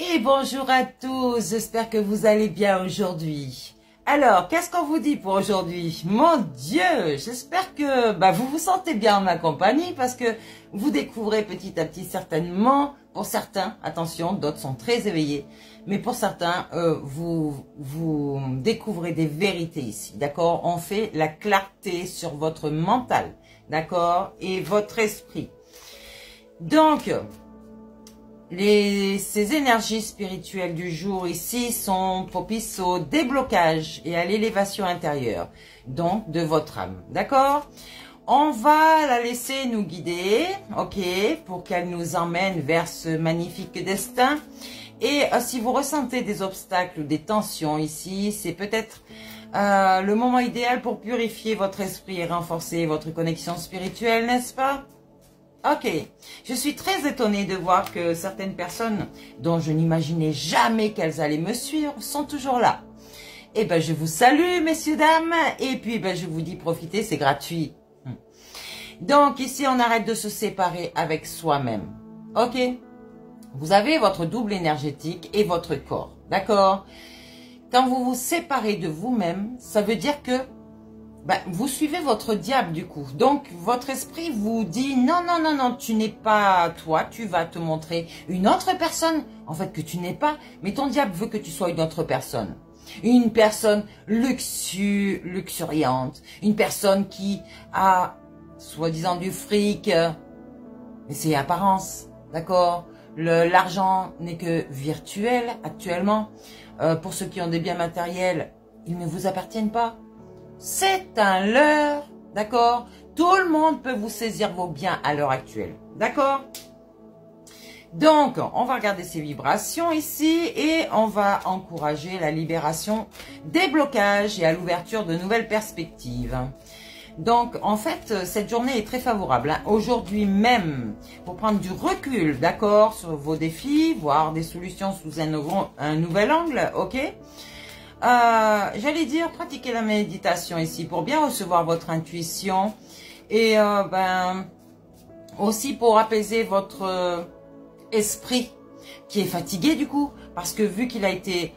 Et bonjour à tous, j'espère que vous allez bien aujourd'hui. Alors, qu'est-ce qu'on vous dit pour aujourd'hui? Mon Dieu, j'espère que vous vous sentez bien en ma compagnie parce que vous découvrez petit à petit certainement, pour certains, attention, d'autres sont très éveillés, mais pour certains, vous découvrez des vérités ici, d'accord? On fait la clarté sur votre mental, d'accord? Et votre esprit. Donc, ces énergies spirituelles du jour ici sont propices au déblocage et à l'élévation intérieure, donc de votre âme, d'accord? On va la laisser nous guider, ok, pour qu'elle nous emmène vers ce magnifique destin. Et si vous ressentez des obstacles ou des tensions ici, c'est peut-être le moment idéal pour purifier votre esprit et renforcer votre connexion spirituelle, n'est-ce pas? Ok, je suis très étonnée de voir que certaines personnes dont je n'imaginais jamais qu'elles allaient me suivre sont toujours là. Eh ben, je vous salue, messieurs, dames, et puis je vous dis profitez, c'est gratuit. Donc, ici, on arrête de se séparer avec soi-même. Ok? Vous avez votre double énergétique et votre corps, d'accord? Quand vous vous séparez de vous-même, ça veut dire que vous suivez votre diable du coup. Donc, votre esprit vous dit non, non, non, non, tu n'es pas toi, tu vas te montrer une autre personne, en fait, que tu n'es pas, mais ton diable veut que tu sois une autre personne. Une personne luxuriante, une personne qui a, soi-disant, du fric, mais c'est apparence, d'accord? L'argent n'est que virtuel actuellement. Pour ceux qui ont des biens matériels, ils ne vous appartiennent pas. C'est un leurre, d'accord? Tout le monde peut vous saisir vos biens à l'heure actuelle, d'accord? Donc, on va regarder ces vibrations ici et on va encourager la libération des blocages et à l'ouverture de nouvelles perspectives. Donc, en fait, cette journée est très favorable. Aujourd'hui même, pour prendre du recul, d'accord, sur vos défis, voir des solutions sous un nouvel angle, ok? J'allais dire, pratiquez la méditation ici pour bien recevoir votre intuition et aussi pour apaiser votre esprit qui est fatigué du coup parce que vu qu'il a été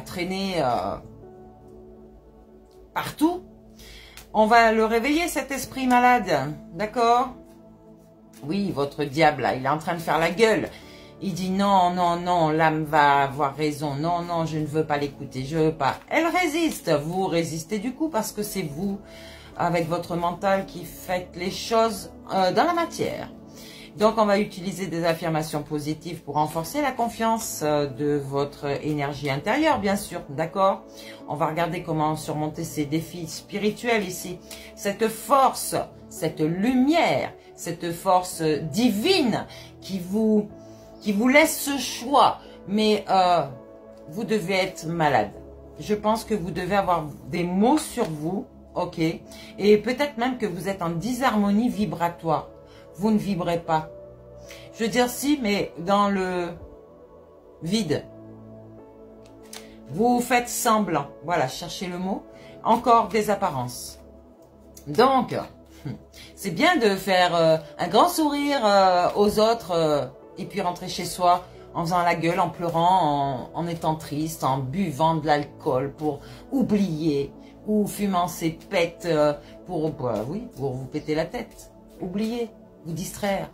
traîné partout, on va le réveiller cet esprit malade, d'accord? Oui, votre diable là, il est en train de faire la gueule. Il dit non, non, non, l'âme va avoir raison. Non, non, je ne veux pas l'écouter, je veux pas. Elle résiste, vous résistez du coup parce que c'est vous, avec votre mental, qui faites les choses dans la matière. Donc, on va utiliser des affirmations positives pour renforcer la confiance de votre énergie intérieure, bien sûr, d'accord? On va regarder comment surmonter ces défis spirituels ici. Cette force, cette lumière, cette force divine qui vous laisse ce choix, mais vous devez être malade. Je pense que vous devez avoir des mots sur vous, ok? Et peut-être même que vous êtes en disharmonie vibratoire. Vous ne vibrez pas. Je veux dire si, mais dans le vide. Vous faites semblant. Voilà, cherchez le mot. Encore des apparences. Donc, c'est bien de faire un grand sourire aux autres et puis rentrer chez soi en faisant la gueule, en pleurant, en étant triste, en buvant de l'alcool pour oublier, ou fumant ses pètes pour vous péter la tête. Oublier, vous distraire.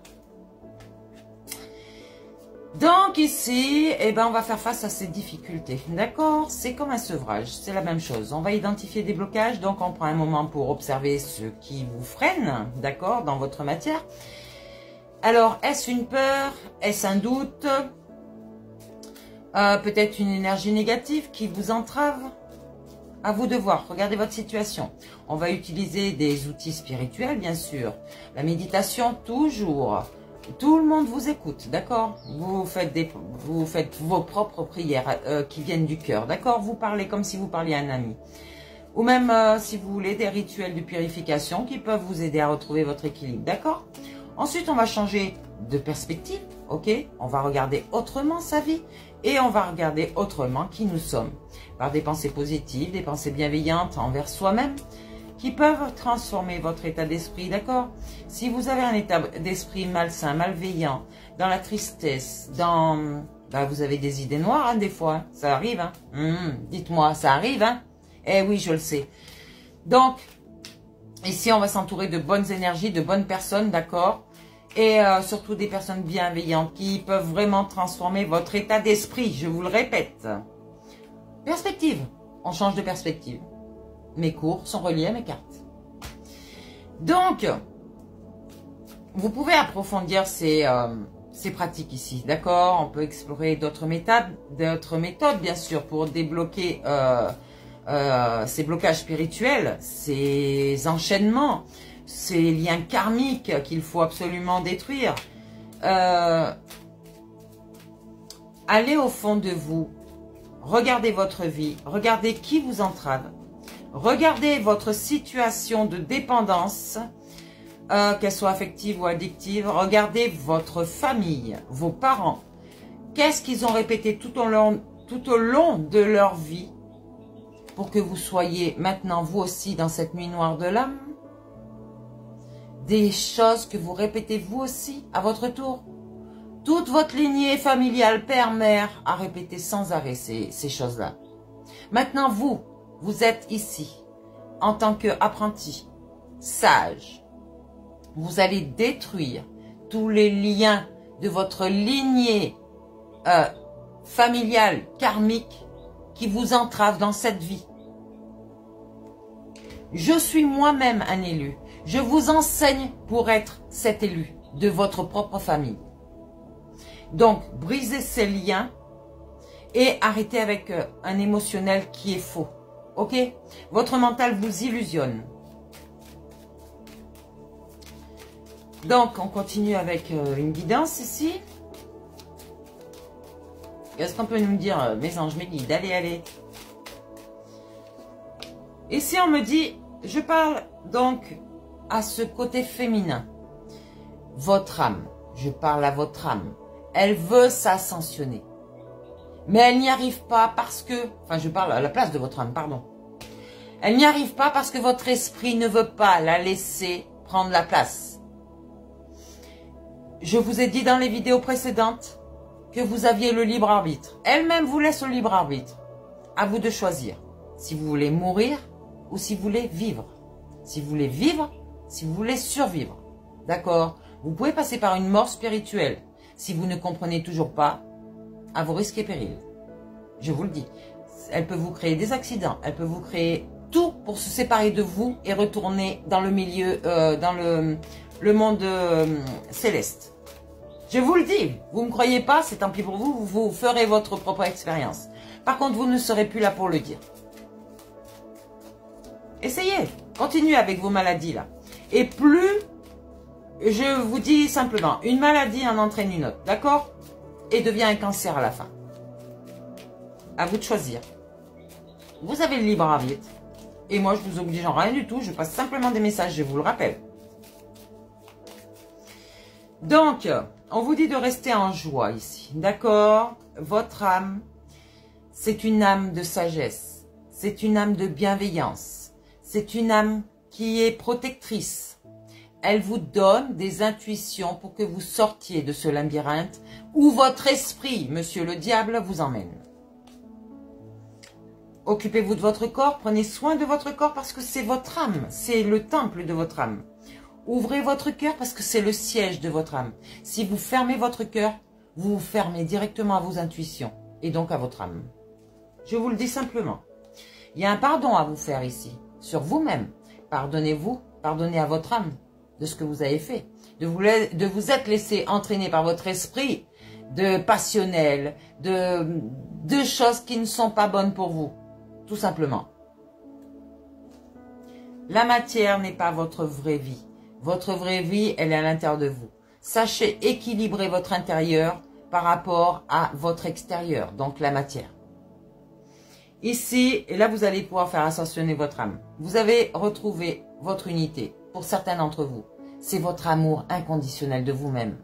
Donc ici, on va faire face à ces difficultés, d'accord? C'est comme un sevrage, c'est la même chose. On va identifier des blocages, donc on prend un moment pour observer ce qui vous freine, d'accord, dans votre matière. Alors, est-ce une peur? Est-ce un doute? Peut-être une énergie négative qui vous entrave? À vous de voir, regardez votre situation. On va utiliser des outils spirituels, bien sûr. La méditation, toujours. Tout le monde vous écoute, d'accord? Vous faites vos propres prières qui viennent du cœur, d'accord? Vous parlez comme si vous parliez à un ami. Ou même, si vous voulez, des rituels de purification qui peuvent vous aider à retrouver votre équilibre, d'accord? Ensuite, on va changer de perspective, ok? On va regarder autrement sa vie et on va regarder autrement qui nous sommes. Par des pensées positives, des pensées bienveillantes envers soi-même. qui peuvent transformer votre état d'esprit, d'accord? Si vous avez un état d'esprit malsain, malveillant, dans la tristesse, dans... Bah, vous avez des idées noires, hein, des fois, ça arrive, hein? Dites-moi, ça arrive, hein? Eh oui, je le sais. Donc, ici, on va s'entourer de bonnes énergies, de bonnes personnes, d'accord? Et surtout des personnes bienveillantes qui peuvent vraiment transformer votre état d'esprit, je vous le répète. Perspective, on change de perspective. Mes cours sont reliés à mes cartes. Donc, vous pouvez approfondir ces pratiques ici, d'accord? On peut explorer d'autres méthodes, bien sûr, pour débloquer ces blocages spirituels, ces enchaînements, ces liens karmiques qu'il faut absolument détruire. Allez au fond de vous, regardez votre vie, regardez qui vous entrave, regardez votre situation de dépendance, qu'elle soit affective ou addictive. Regardez votre famille, vos parents. Qu'est-ce qu'ils ont répété tout au long de leur vie pour que vous soyez maintenant vous aussi dans cette nuit noire de l'âme? Des choses que vous répétez vous aussi à votre tour. Toute votre lignée familiale, père, mère, a répété sans arrêt ces choses-là. Maintenant, vous êtes ici en tant qu'apprenti, sage. Vous allez détruire tous les liens de votre lignée familiale, karmique, qui vous entravent dans cette vie. Je suis moi-même un élu. Je vous enseigne pour être cet élu de votre propre famille. Donc, brisez ces liens et arrêtez avec un émotionnel qui est faux. Ok? Votre mental vous illusionne. Donc, on continue avec une guidance ici. Est-ce qu'on peut nous dire, mes anges, mes guides, allez. Ici, on me dit, je parle donc à ce côté féminin. Votre âme, je parle à votre âme. Elle veut s'ascensionner. Mais elle n'y arrive pas parce que... Enfin, je parle à la place de votre âme, pardon. Elle n'y arrive pas parce que votre esprit ne veut pas la laisser prendre la place. Je vous ai dit dans les vidéos précédentes que vous aviez le libre arbitre. Elle-même vous laisse le libre arbitre. À vous de choisir si vous voulez mourir ou si vous voulez vivre. Si vous voulez vivre, si vous voulez survivre. D'accord? Vous pouvez passer par une mort spirituelle. Si vous ne comprenez toujours pas, à vos risques et périls. Je vous le dis. Elle peut vous créer des accidents. Elle peut vous créer tout pour se séparer de vous et retourner dans le milieu, dans le monde céleste. Je vous le dis. Vous ne me croyez pas, c'est tant pis pour vous. Vous ferez votre propre expérience. Par contre, vous ne serez plus là pour le dire. Essayez. Continuez avec vos maladies là. Et plus, je vous dis simplement, une maladie en entraîne une autre. D'accord? Et devient un cancer à la fin. À vous de choisir. Vous avez le libre arbitre. Et moi, je vous oblige en rien du tout. Je passe simplement des messages, je vous le rappelle. Donc, on vous dit de rester en joie ici. D'accord? Votre âme, c'est une âme de sagesse. C'est une âme de bienveillance. C'est une âme qui est protectrice. Elle vous donne des intuitions pour que vous sortiez de ce labyrinthe où votre esprit, monsieur le diable, vous emmène. Occupez-vous de votre corps, prenez soin de votre corps parce que c'est votre âme, c'est le temple de votre âme. Ouvrez votre cœur parce que c'est le siège de votre âme. Si vous fermez votre cœur, vous vous fermez directement à vos intuitions et donc à votre âme. Je vous le dis simplement. Il y a un pardon à vous faire ici, sur vous-même. Pardonnez-vous, pardonnez à votre âme de ce que vous avez fait. De vous être laissé entraîner par votre esprit de passionnel, de choses qui ne sont pas bonnes pour vous. Tout simplement. La matière n'est pas votre vraie vie. Votre vraie vie, elle est à l'intérieur de vous. Sachez équilibrer votre intérieur par rapport à votre extérieur, donc la matière. Ici, et là, vous allez pouvoir faire ascensionner votre âme. Vous avez retrouvé votre unité. Pour certains d'entre vous, c'est votre amour inconditionnel de vous-même.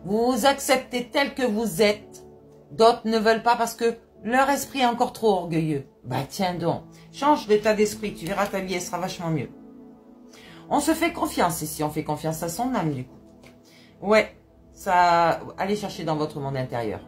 Vous vous acceptez tel que vous êtes. D'autres ne veulent pas parce que leur esprit est encore trop orgueilleux. Bah tiens donc, change d'état d'esprit, tu verras ta vie, elle sera vachement mieux. On se fait confiance ici, on fait confiance à son âme du coup. Ouais, ça, allez chercher dans votre monde intérieur.